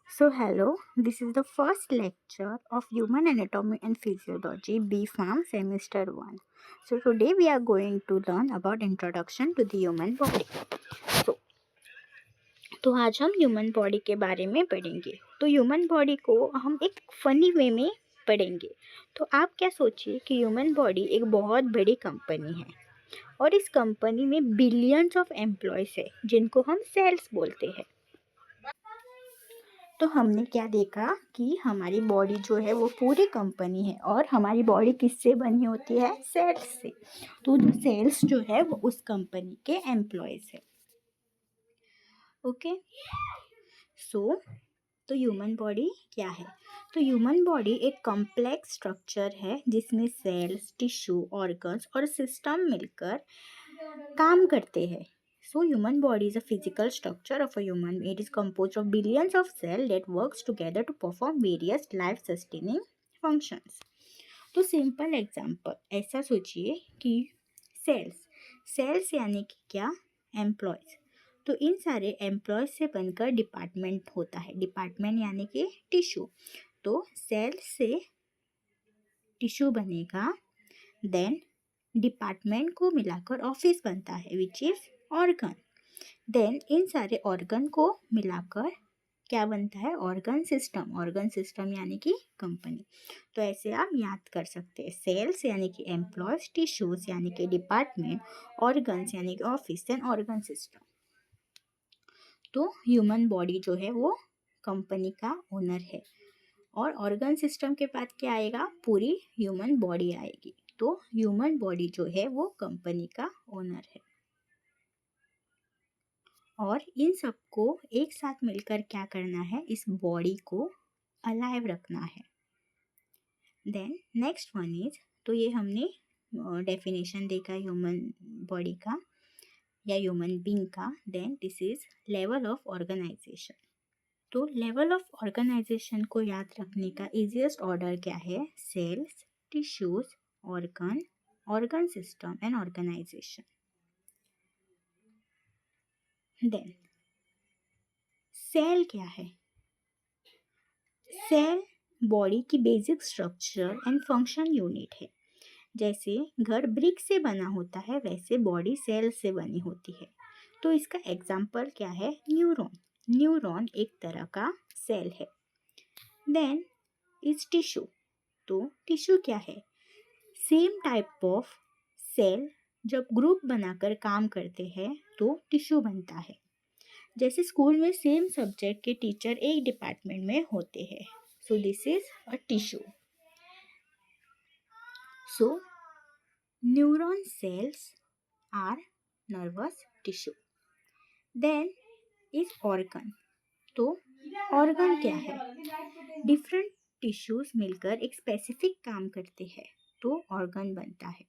Hello, this is the first lecture of Human Anatomy and Physiology B Farm Semester 1. Today we are going to learn about Introduction to the Human Body. तो आज हम human body के बारे में पढ़ेंगे। तो human body को हम एक फ़नी वे में पढ़ेंगे। तो आप क्या सोचिए कि ह्यूमन बॉडी एक बहुत बड़ी कंपनी है और इस कंपनी में बिलियंस ऑफ एम्प्लॉयज़ है जिनको हम सेल्स बोलते हैं। तो हमने क्या देखा कि हमारी बॉडी जो है वो पूरी कंपनी है और हमारी बॉडी किससे बनी होती है? सेल्स से। तो जो सेल्स जो है वो उस कंपनी के एम्प्लॉयज़ है। ओके, सो तो ह्यूमन बॉडी क्या है? तो ह्यूमन बॉडी एक कॉम्प्लेक्स स्ट्रक्चर है जिसमें सेल्स, टिश्यू, ऑर्गन्स और सिस्टम मिलकर काम करते हैं। So human body is a physical structure of a human. It is composed of billions of cells that works together to perform various life sustaining functions. तो simple example ऐसा सोचिए कि sales यानी कि क्या? एम्प्लॉयज़। तो इन सारे एम्प्लॉयज़ से बनकर डिपार्टमेंट होता है। डिपार्टमेंट यानी कि टिश्यू। तो सेल से टिश्यू बनेगा, देन डिपार्टमेंट को मिलाकर ऑफिस बनता है which is organ. Then in सारे ऑर्गन को मिलाकर क्या बनता है? Organ system. ऑर्गन सिस्टम यानी कि कंपनी। तो ऐसे आप याद कर सकते हैं, सेल्स यानी कि एम्प्लॉयज, टिश्यूज यानी कि डिपार्टमेंट, ऑर्गन्स यानी कि ऑफिस, देन ऑर्गन सिस्टम। तो ह्यूमन बॉडी जो है वो कंपनी का ओनर है और ऑर्गन सिस्टम के बाद क्या आएगा? पूरी ह्यूमन बॉडी आएगी। तो ह्यूमन बॉडी जो है वो कंपनी का ओनर है और इन सबको एक साथ मिलकर क्या करना है? इस बॉडी को अलाइव रखना है। देन नेक्स्ट वन इज, तो ये हमने डेफिनेशन देखा ह्यूमन बॉडी का या ह्यूमन बीइंग का। Then this is level of organization. तो लेवल ऑफ ऑर्गेनाइजेशन को याद रखने का इजीएस्ट ऑर्डर क्या है? Cells, tissues, organ, organ system and organization. Then cell क्या है? सेल बॉडी की basic structure and function unit है। जैसे घर ब्रिक से बना होता है वैसे बॉडी सेल से बनी होती है। तो इसका एग्जाम्पल क्या है? न्यूरॉन। न्यूरॉन एक तरह का सेल है। Then is tissue. तो टिश्यू क्या है? सेम टाइप ऑफ सेल जब ग्रुप बनाकर काम करते हैं तो टिश्यू बनता है। जैसे स्कूल में सेम सब्जेक्ट के टीचर एक डिपार्टमेंट में होते हैं। So this is a tissue. So neuron cells are nervous tissue. Then is organ. तो ऑर्गन क्या है? डिफरेंट टिश्यूज मिलकर एक स्पेसिफिक काम करते हैं तो ऑर्गन बनता है।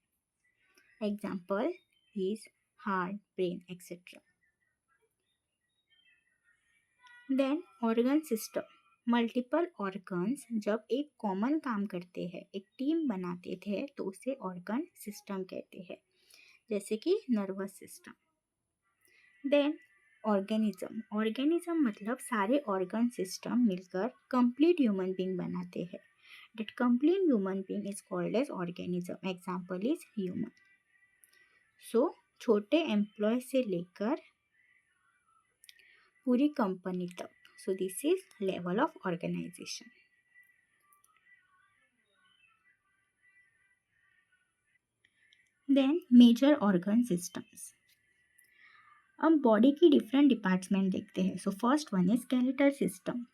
Example is heart, brain etcetera. Then organ system. Multiple organs जब एक कॉमन काम करते हैं, एक टीम बनाते थे तो उसे ऑर्गन सिस्टम कहते हैं, जैसे कि nervous system. Then organism. Organism मतलब सारे ऑर्गन सिस्टम मिलकर कंप्लीट ह्यूमन बीइंग बनाते हैं। That complete human being is called as organism. Example is human. So छोटे एम्प्लॉय से लेकर पूरी कंपनी तक। So this is level of organisation. Then major organ systems. अब बॉडी की डिफरेंट डिपार्टमेंट देखते हैं। So first one is skeletal system.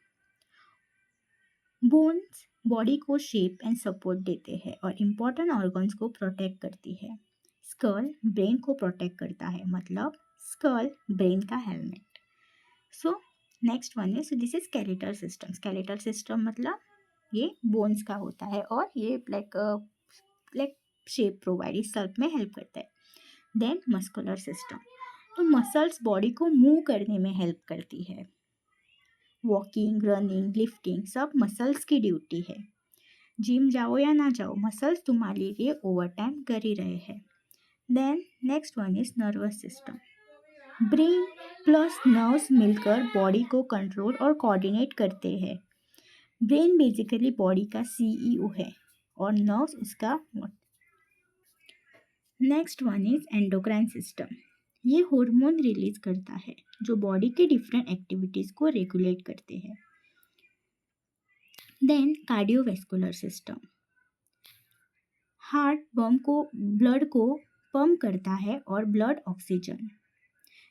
Bones body को शेप एंड सपोर्ट देते हैं और इम्पोर्टेंट ऑर्गन्स को प्रोटेक्ट करती है। स्कल ब्रेन को प्रोटेक्ट करता है, मतलब स्कल ब्रेन का helmet. So next one is, this is skeletal system. Skeletal system मतलब ये बोन्स का होता है और ये लाइक शेप प्रोवाइड, इस सब में हेल्प करता है। Then muscular system. तो मसल्स बॉडी को मूव करने में हेल्प करती है। वॉकिंग, रनिंग, लिफ्टिंग सब मसल्स की ड्यूटी है। जिम जाओ या ना जाओ, मसल्स तुम्हारे लिए ओवर टाइम कर ही रहे हैं। Then next one is nervous system. Brain plus nerves मिलकर बॉडी को कंट्रोल और कोऑर्डिनेट करते हैं। ब्रेन बेसिकली बॉडी का सीईओ है और नर्व्स उसका। Next one is endocrine system. ये हार्मोन रिलीज करता है जो बॉडी के डिफरेंट एक्टिविटीज को रेगुलेट करते हैं। Then cardiovascular system, heart blood को पंप करता है और blood oxygen,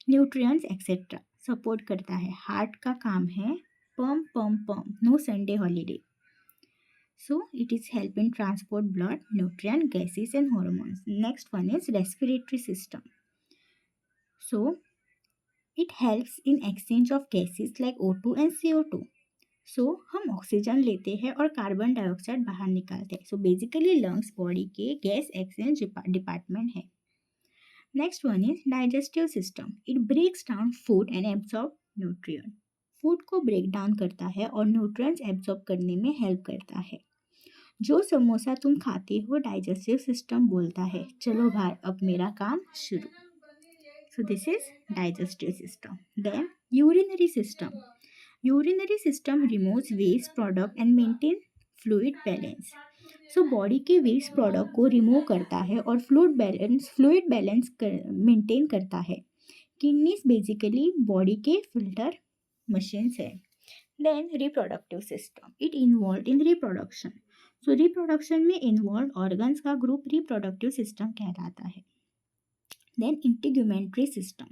nutrients etcetera support करता है। हार्ट का काम है pump pump pump, no Sunday holiday. So it is help in transport blood, nutrient, gases and hormones. Next one is respiratory system. So it helps in exchange of gases like O2 and CO2. So हम oxygen लेते हैं और carbon dioxide बाहर निकालते हैं। So basically lungs body के gas exchange department है। Next one is digestive system. It breaks down food and absorb nutrient. Food को ब्रेक डाउन करता है और न्यूट्रिएंट्स एब्जॉर्ब करने में हेल्प करता है। जो समोसा तुम खाते हो डाइजेस्टिव सिस्टम बोलता है चलो भाई अब मेरा काम शुरू। So this is digestive system. Then urinary system. Urinary system removes waste product and maintain fluid balance. So body के वेस्ट प्रोडक्ट को रिमूव करता है और फ्लूइड बैलेंस मेंटेन करता है। किडनीज बेसिकली बॉडी के फिल्टर मशीन्स है। Then reproductive system. It involve in reproduction. So reproduction में इन्वॉल्व ऑर्गन्स का ग्रुप रिप्रोडक्टिव सिस्टम कहलाता है। Then integumentary system.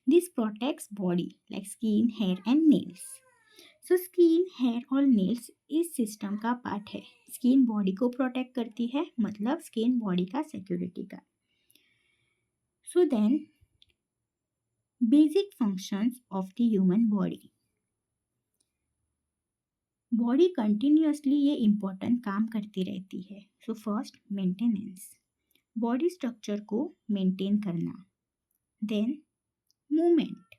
This protects body like skin, hair and nails. So skin, hair और nails इस system का part है। Skin body को protect करती है, मतलब स्किन बॉडी का सिक्योरिटी का। So then basic functions of the human body. Body continuously ये इम्पोर्टेंट काम करती रहती है। So first maintenance, body structure को मेंटेन करना। देन मूवमेंट,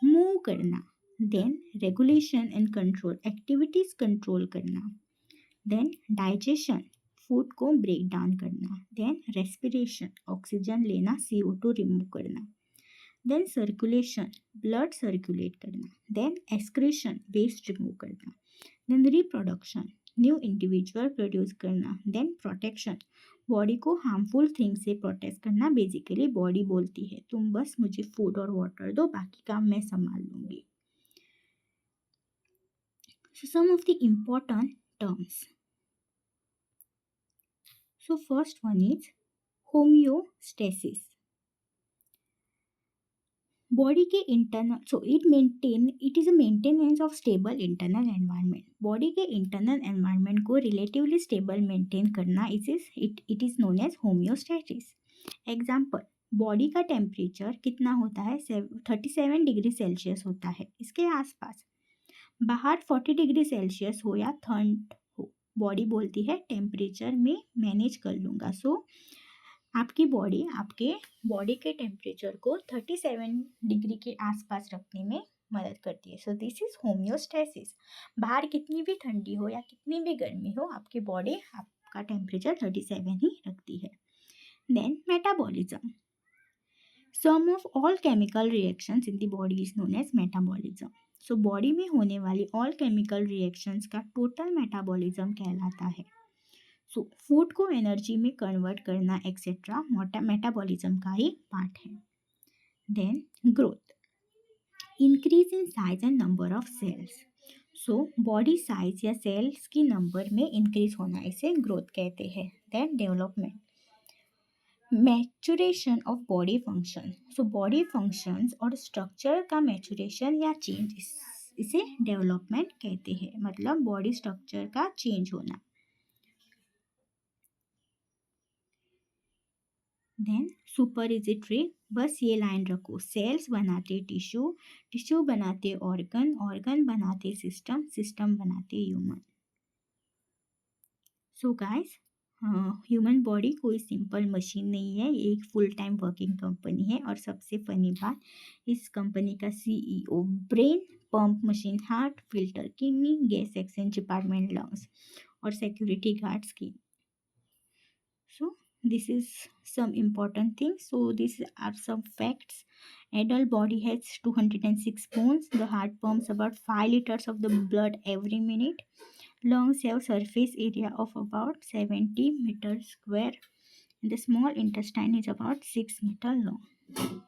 मूव करना। Then regulation and control, activities control करना। देन डाइजेशन, फूड को ब्रेक डाउन करना। देन रेस्पिरेशन, ऑक्सीजन लेना, CO2 रिमूव करना। देन सर्कुलेशन, ब्लड सर्कुलेट करना। देन एक्सक्रीशन, वेस्ट रिमूव करना। Then reproduction, new individual produce करना। Then protection, body को harmful thing से प्रोटेक्ट करना। बेसिकली बॉडी बोलती है तुम बस मुझे फूड और वाटर दो, बाकी काम मैं संभाल लूँगी। So some of the important terms. So first one is homeostasis. Body के internal, so it is a maintenance of stable internal environment. Body के इंटरनल एनवायरनमेंट को रिलेटिवली स्टेबल मेंटेन करना it is known as homeostasis. Example, body का temperature कितना होता है, 37 degree Celsius होता है इसके आसपास। बाहर 40 डिग्री सेल्सियस हो या ठंड हो, बॉडी बोलती है टेम्परेचर में मैनेज कर लूँगा। सो आपकी बॉडी आपके बॉडी के टेम्परेचर को 37 डिग्री के आसपास रखने में मदद करती है। सो दिस इज होम्योस्टैसिस। बाहर कितनी भी ठंडी हो या कितनी भी गर्मी हो, आपकी बॉडी आपका टेम्परेचर 37 ही रखती है। Then metabolism, sum of all chemical reactions in the body is known as metabolism. So body में होने वाली ऑल केमिकल रिएक्शंस का टोटल मेटाबॉलिज्म कहलाता है। सो फूड को एनर्जी में कन्वर्ट करना एक्सेट्रा मेटाबॉलिज्म का ही पार्ट है। Then growth, increase in size and number of cells. So body size या सेल्स की नंबर में इंक्रीज होना, इसे ग्रोथ कहते हैं। Then development, maturation of body function. So body functions और स्ट्रक्चर का मैचुरेशन या चेंज, इसे डेवलपमेंट कहते हैं, मतलब बॉडी स्ट्रक्चर का चेंज होना। देन सुपरइजिटरी, बस ये लाइन रखो, सेल्स बनाते टिश्यू, टिश्यू बनाते ऑर्गन, ऑर्गन बनाते सिस्टम, सिस्टम बनाते human. So guys, human body कोई सिंपल मशीन नहीं है, ये एक फुल टाइम वर्किंग कंपनी है। और सबसे फनी बात, इस कंपनी का CEO brain, pump machine, heart, filter, kidney, gas exchange department, lungs और सिक्योरिटी गार्ड्स की। So this is some important things. So these are some facts Adult body has 206 bones. The heart pumps about 5 liters of the blood every minute. Lungs have surface area of about 70 meters square. And the small intestine is about 6 meter long.